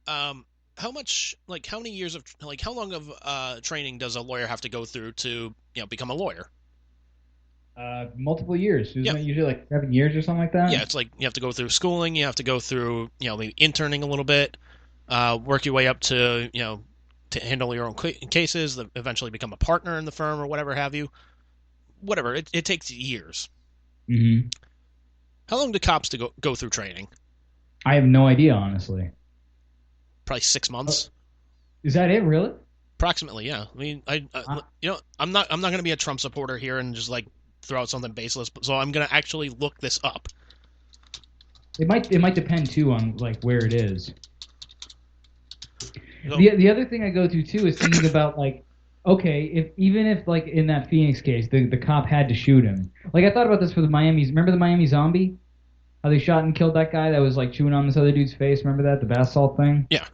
How much, like, how many years of, like, how long of training does a lawyer have to go through to, become a lawyer? Multiple years. Yeah, Isn't it usually like 7 years or something like yeah. that? It's like you have to go through schooling, you have to go through, maybe interning a little bit, work your way up to, to handle your own cases, eventually become a partner in the firm or whatever have you. Whatever. It takes years. Hmm. How long do cops to go through training? I have no idea, honestly. Probably six Oh, months. is that it, really? Approximately, yeah. I mean, Uh, I'm not going to be a Trump supporter here and just like throw out something baseless. So I'm going to actually look this up. it might depend too on like where it is. So The other thing I go to too is thinking about like, okay, if even if like in that Phoenix case, the cop had to shoot him. Like I thought about this for the Miami's. Remember the Miami zombie? How they shot and killed that guy that was like chewing on this other dude's face. Remember that the bath salt thing? yeah,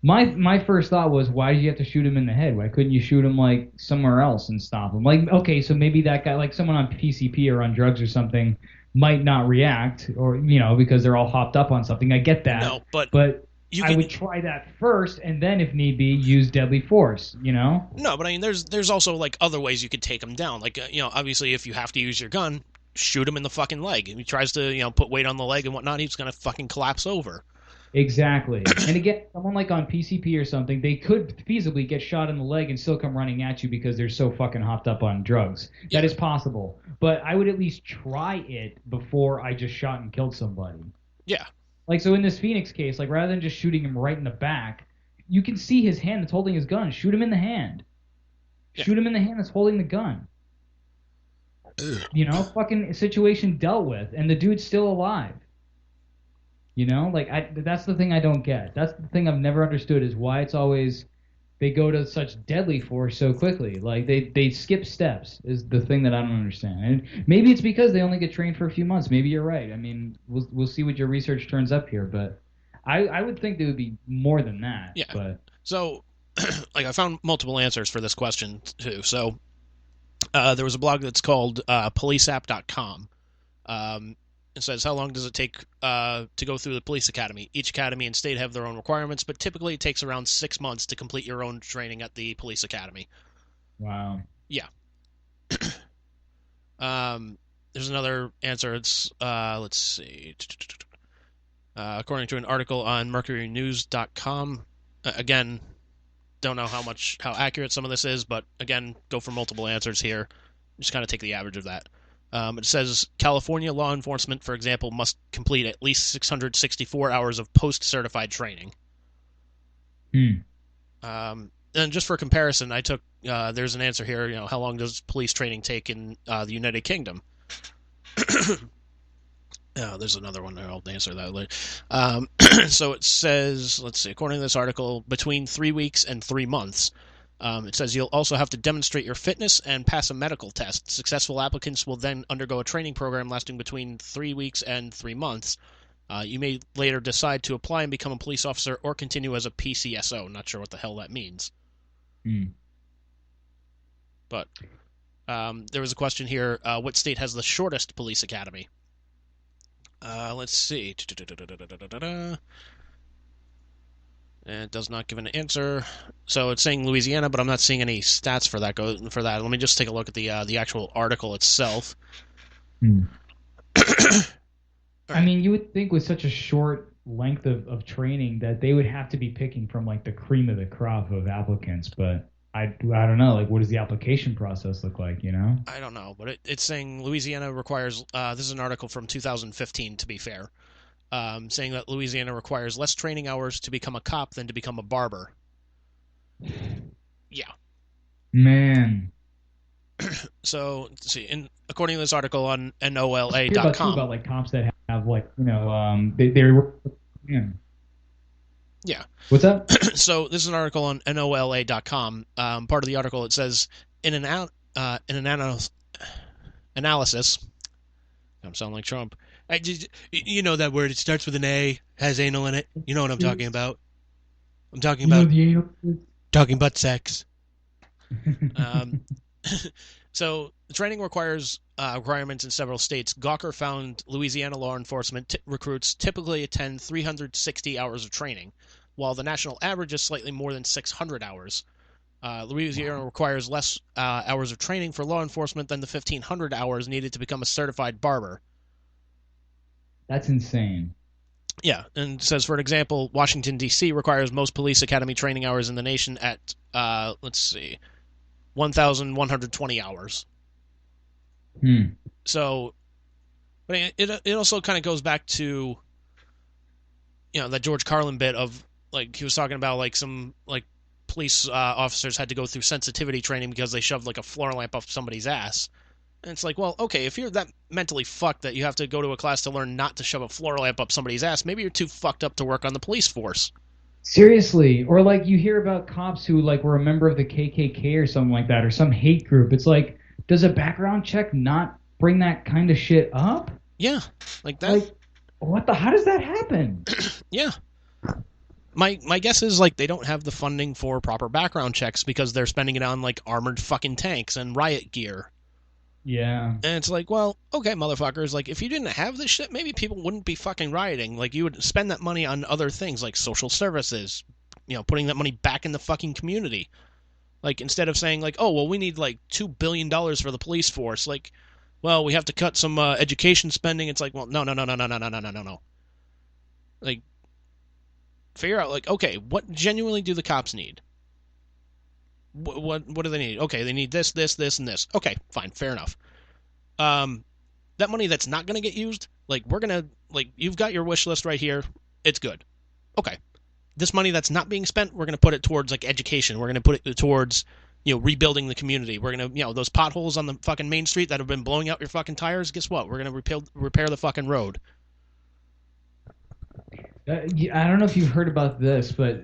My first thought was, why did you have to shoot him in the head? Why couldn't you shoot him like somewhere else and stop him? Like, okay, so maybe that guy, like someone on PCP or on drugs or something, might not react, or because they're all hopped up on something. I get that, no, but but you I would could try that first, and then if need be, use deadly force. You know? no, but I mean, there's also like other ways you could take him down. Like obviously, if you have to use your gun, shoot him in the fucking leg. If he tries to put weight on the leg and whatnot, he's gonna fucking collapse over. Exactly. And again, someone like on PCP or something, they could feasibly get shot in the leg and still come running at you because they're so fucking hopped up on drugs. That Yeah, is possible. But I would at least try it before I just shot and killed somebody. yeah, Like, so in this Phoenix case, like, rather than just shooting him right in the back, you can see his hand that's holding his gun. Shoot him in the hand. yeah. Shoot him in the hand that's holding the gun. Fucking situation dealt with, and the dude's still alive. Like that's the thing I don't get. That's the thing I've never understood is why it's always they go to such deadly force so quickly. Like they skip steps is the thing that I don't understand. And maybe it's because they only get trained for a few months. Maybe you're right. I mean, we'll see what your research turns up here, but I would think there would be more than that. Yeah. But So, like, I found multiple answers for this question too. So, there was a blog that's called policeapp.com. It says, how long does it take to go through the police academy? Each academy and state have their own requirements, but typically it takes around 6 months to complete your own training at the police academy. wow. Yeah. There's another answer. It's, let's see. According to an article on mercurynews.com, again, don't know how accurate some of this is, but again, go for multiple answers here. Just kind of take the average of that. It says California law enforcement, for example, must complete at least 664 hours of post-certified training. Hmm. And just for comparison, I took there's an answer here. How long does police training take in the United Kingdom? There's another one there. I'll answer that later. So it says, let's see, according to this article, between 3 weeks and 3 months. It says you'll also have to demonstrate your fitness and pass a medical test. Successful applicants will then undergo a training program lasting between 3 weeks and 3 months. You may later decide to apply and become a police officer or continue as a PCSO. Not sure what the hell that means. Hmm. But there was a question here. What state has the shortest police academy? Let's see. It does not give an answer. So it's saying Louisiana, but I'm not seeing any stats for that. Let me just take a look at the actual article itself. Hmm. All I right. mean, you would think with such a short length of training that they would have to be picking from like the cream of the crop of applicants, but I don't know. Like, what does the application process look like, you know? I don't know, but it's saying Louisiana requires. This is an article from 2015, to be fair, saying that Louisiana requires less training hours to become a cop than to become a barber. Yeah. Man, So let's see. According to this article on hear about too NOLA.com, about like cops that have like they're yeah. yeah. What's up? So this is an article on NOLA.com. Part of the article it says in an analysis. I'm sounding like Trump. You know that word? It starts with an A, has anal in it. You know what I'm talking about? I'm talking You know about the anal. talking about sex. Um, so the training requires requirements in several states. Gawker found Louisiana law enforcement recruits typically attend 360 hours of training. while the national average is slightly more than 600 hours. Louisiana Wow. requires less hours of training for law enforcement than the 1,500 hours needed to become a certified barber. That's insane. Yeah, and it says, for an example, Washington, D.C. requires most police academy training hours in the nation at, let's see, 1,120 hours. Hmm. So, but it also kind of goes back to, that George Carlin bit of, like, he was talking about, like, some, like, police officers had to go through sensitivity training because they shoved, like, a floor lamp up somebody's ass. And it's like, well, okay, if you're that mentally fucked that you have to go to a class to learn not to shove a floor lamp up somebody's ass, maybe you're too fucked up to work on the police force. Seriously, or like you hear about cops who like were a member of the KKK or something like that, or some hate group. It's like, does a background check not bring that kind of shit up? Yeah, like that. Like, what the? How does that happen? Yeah. My guess is, like, they don't have the funding for proper background checks because they're spending it on, like, armored fucking tanks and riot gear. Yeah. And it's like, well, okay, motherfuckers, like, if you didn't have this shit, maybe people wouldn't be fucking rioting. Like, you would spend that money on other things, like social services, putting that money back in the fucking community. Like, instead of saying, like, oh, well, we need, like, $2 billion for the police force. Like, well, we have to cut some education spending. It's like, well, no, no, no, no, no, no, no, no, no, no, no. Like, figure out, like, okay, what genuinely do the cops need? What do they need? Okay, they need this, this, this, and this. Okay, fine, fair enough. That money that's not going to get used, like, we're going to, like, you've got your wish list right here. It's good. Okay. This money that's not being spent, we're going to put it towards, like, education. We're going to put it towards, rebuilding the community. We're going to, those potholes on the fucking main street that have been blowing out your fucking tires, guess what? We're going to repair the fucking road. Yeah, I don't know if you've heard about this, but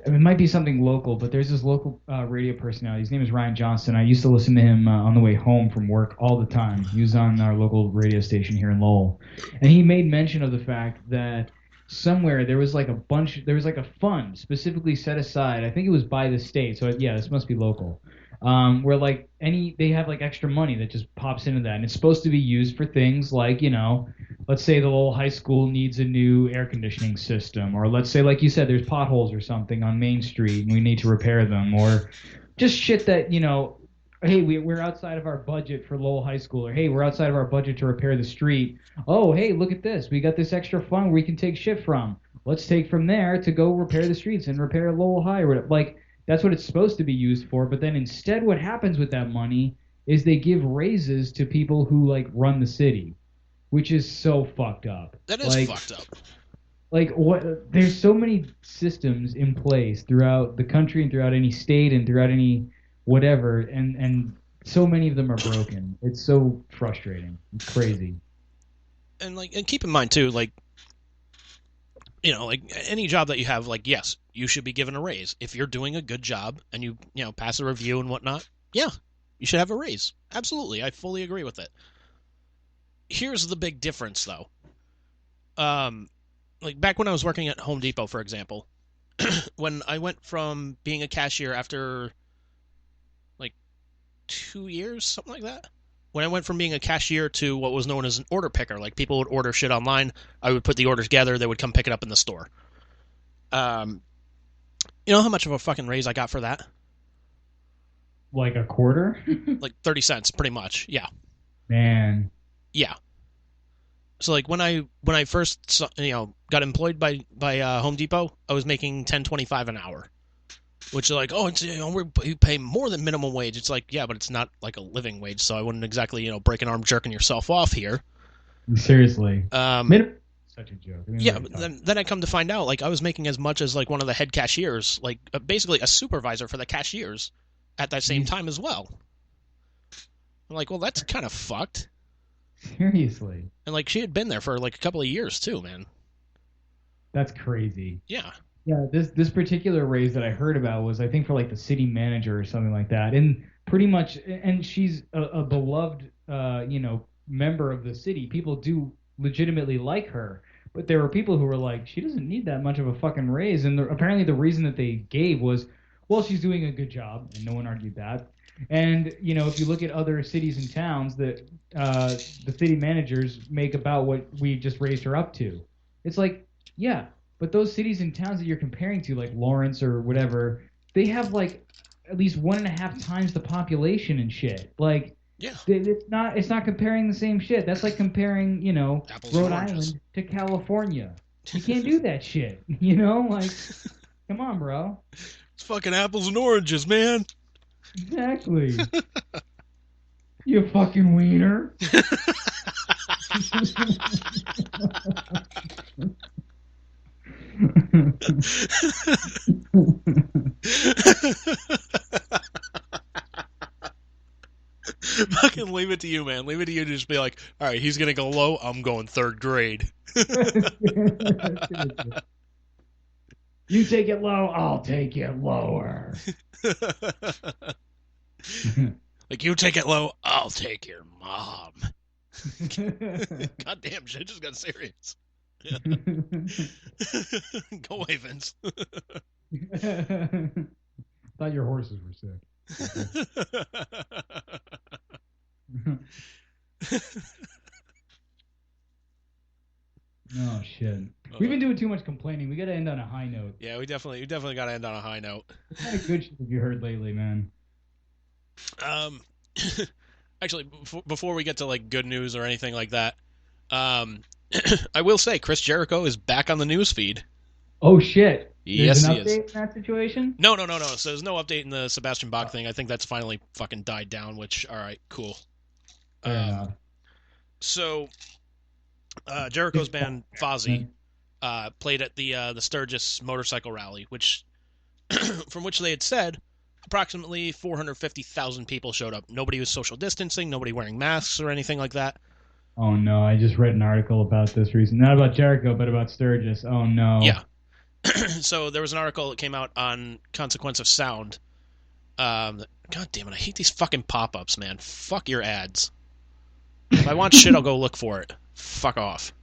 it might be something local. But there's this local radio personality. His name is Ryan Johnston. I used to listen to him on the way home from work all the time. He was on our local radio station here in Lowell, and he made mention of the fact that somewhere there was like a fund specifically set aside. I think it was by the state. So yeah, this must be local. Where like they have like extra money that just pops into that, and it's supposed to be used for things like let's say the little high school needs a new air conditioning system, or let's say, like you said, there's potholes or something on Main Street and we need to repair them, or just shit that, hey, we're outside of our budget for Lowell High School, or hey, we're outside of our budget to repair the street. Oh, hey, look at this. We got this extra fund we can take shit from. Let's take from there to go repair the streets and repair Lowell High. Or whatever. Like, that's what it's supposed to be used for. But then instead, what happens with that money is they give raises to people who, like, run the city, which is so fucked up. That is fucked up. Like, what? There's so many systems in place throughout the country and throughout any state and throughout any whatever, and so many of them are broken. It's so frustrating. It's crazy. And keep in mind too, like, like any job that you have, like, yes, you should be given a raise if you're doing a good job and you pass a review and whatnot. Yeah, you should have a raise. Absolutely, I fully agree with it. Here's the big difference, though. Like, back when I was working at Home Depot, for example, when I went from being a cashier after, like, 2 years, something like that. When I went from being a cashier to what was known as an order picker, like, people would order shit online, I would put the orders together, they would come pick it up in the store. You know how much of a fucking raise I got for that? Like a quarter? Like 30 cents, pretty much. Yeah. Man. Yeah. So, like, when I first got employed by Home Depot, I was making $10.25 an hour, which is like, oh, it's, we pay more than minimum wage. It's like, yeah, but it's not like a living wage, so I wouldn't exactly break an arm jerking yourself off here. Seriously. Such a joke. Yeah, but then I come to find out, like, I was making as much as, like, one of the head cashiers, like, basically a supervisor for the cashiers at that same time as well. I'm like, well, that's kind of fucked. Seriously. And, like, she had been there for, like, a couple of years, too, man. That's crazy. Yeah. Yeah, this particular raise that I heard about was, I think, for, like, the city manager or something like that. And pretty much, and she's a beloved, member of the city. People do legitimately like her. But there were people who were like, she doesn't need that much of a fucking raise. And apparently the reason that they gave was, well, she's doing a good job, and no one argued that. And, if you look at other cities and towns, that the city managers make about what we just raised her up to. It's like, yeah, But those cities and towns that you're comparing to, like Lawrence or whatever, they have like at least 1.5 times the population and shit. Like, Yeah, it's not comparing the same shit. That's like comparing, apples and Rhode oranges. Island to California. You can't do that shit. Like, come on, bro. It's fucking apples and oranges, man. Exactly. You fucking wiener. Fucking leave it to you, man. Leave it to you to just be like, all right, he's gonna go low. I'm going third grade. You take it low, I'll take it lower. Like, you take it low, I'll take your mom. God damn, shit just got serious. Yeah. Go away, Vince. Thought your horses were sick. Oh shit. We've been doing too much complaining. We gotta end on a high note. Yeah, we definitely gotta end on a high note. What kind of good shit have you heard lately, man? Um, actually, before we get to like good news or anything like that, I will say Chris Jericho is back on the news feed. Oh shit. Yes, There's he an is. update in that situation? No. So there's no update in the Sebastian Bach thing. I think that's finally fucking died down. Which, all right, cool. Fair enough. So, Jericho's band Fozzy played at the Sturgis motorcycle rally, which, from which they had said, approximately 450,000 people showed up. Nobody was social distancing, nobody wearing masks or anything like that. Oh no, I just read an article about this recently. Not about Jericho, but about Sturgis. Oh no. Yeah. So there was an article that came out on Consequence of Sound. God damn it, I hate these fucking pop-ups, man. Fuck your ads. If I want shit, I'll go look for it. Fuck off.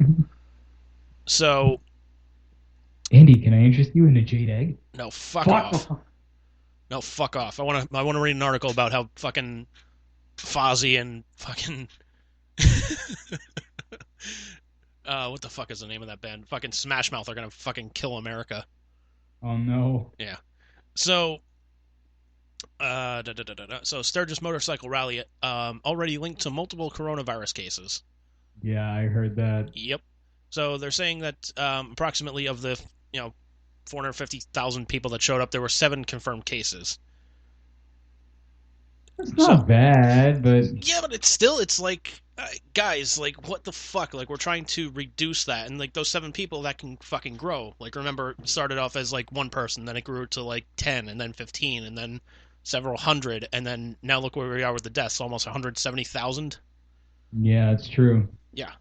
So... Andy, can I interest you in a jade egg? No, fuck off. No, fuck off. I want to read an article about how fucking Fozzy and fucking... what the fuck is the name of that band? Fucking Smash Mouth are gonna fucking kill America. Oh no. Yeah. So, so Sturgis Motorcycle Rally already linked to multiple coronavirus cases. Yeah, I heard that. Yep. So they're saying that approximately of the 450,000 people that showed up, there were 7 confirmed cases. It's not bad, but yeah, but it's like, guys, like, what the fuck? Like, we're trying to reduce that, and like those 7 people, that can fucking grow. Like, remember, it started off as like 1 person, then it grew to like 10, and then 15, and then several hundred, and then now look where we are with the deaths, almost 170,000. Yeah, it's true. Yeah.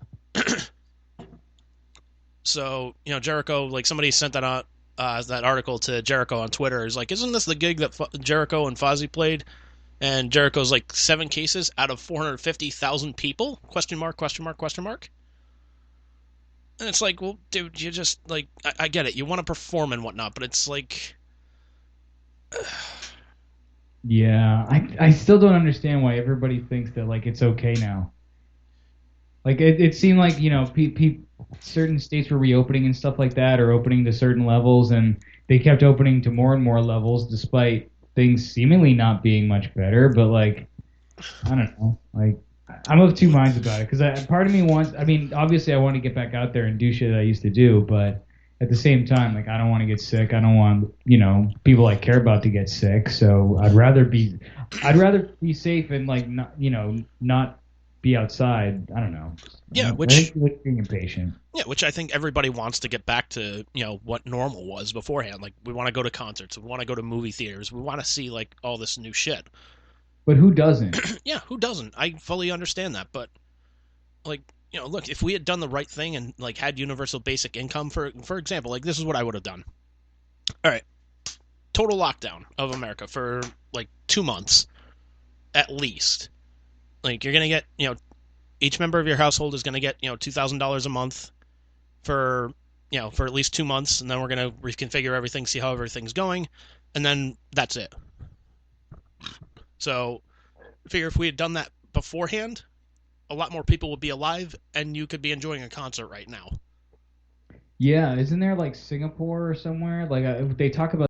So, Jericho, like, somebody sent that article to Jericho on Twitter. He's like, isn't this the gig that Jericho and Fozzy played? And Jericho's like, 7 cases out of 450,000 people? Question mark, question mark, question mark. And it's like, well, dude, you just, like, I get it. You want to perform and whatnot, but it's like... Yeah, I still don't understand why everybody thinks that, like, it's okay now. Like, it seemed like, certain states were reopening and stuff like that, or opening to certain levels, and they kept opening to more and more levels despite things seemingly not being much better. But, like, I don't know. Like, I'm of two minds about it, because part of me wants, I mean, obviously I want to get back out there and do shit that I used to do, but at the same time, like, I don't want to get sick. I don't want, people I care about to get sick. So I'd rather be safe and, like, not be outside. I don't know. Yeah, I think like being impatient. Yeah, which I think everybody wants to get back to, what normal was beforehand. Like, we want to go to concerts, we want to go to movie theaters, we want to see, like, all this new shit. But who doesn't? Yeah, who doesn't? I fully understand that, but, like, look, if we had done the right thing and, like, had universal basic income, for example, like, this is what I would have done. All right, total lockdown of America for, like, 2 months, at least. Like, you're going to get, each member of your household is going to get, $2,000 a month for at least 2 months, and then we're going to reconfigure everything, see how everything's going, and then that's it. So, I figure if we had done that beforehand, a lot more people would be alive, and you could be enjoying a concert right now. Yeah, isn't there like Singapore or somewhere? Like they talk about